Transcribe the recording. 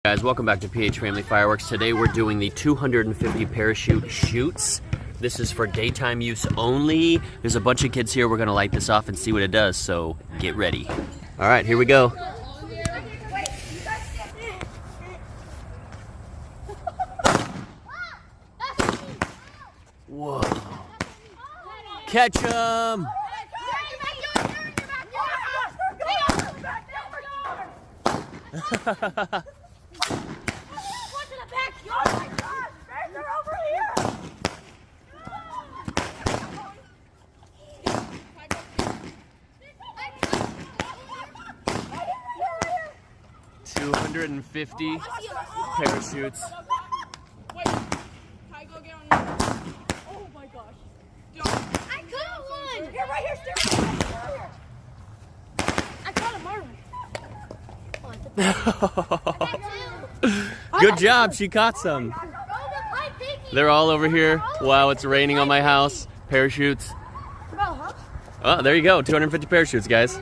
Guys, welcome back to PH Family Fireworks. Today we're doing the 250 parachute shoots. This is for daytime use only. There's a bunch of kids here. We're gonna light this off and see what it does, so get ready. All right, here we go. Whoa. Catch 'em! $250 parachutes. Wait, can I go get on? Oh my gosh. I got one! Here, right here, Stuart! I caught a marlin. Good job, she caught some. They're all over here. Wow, it's raining on my house. Parachutes. Oh, there you go, 250 parachutes, guys.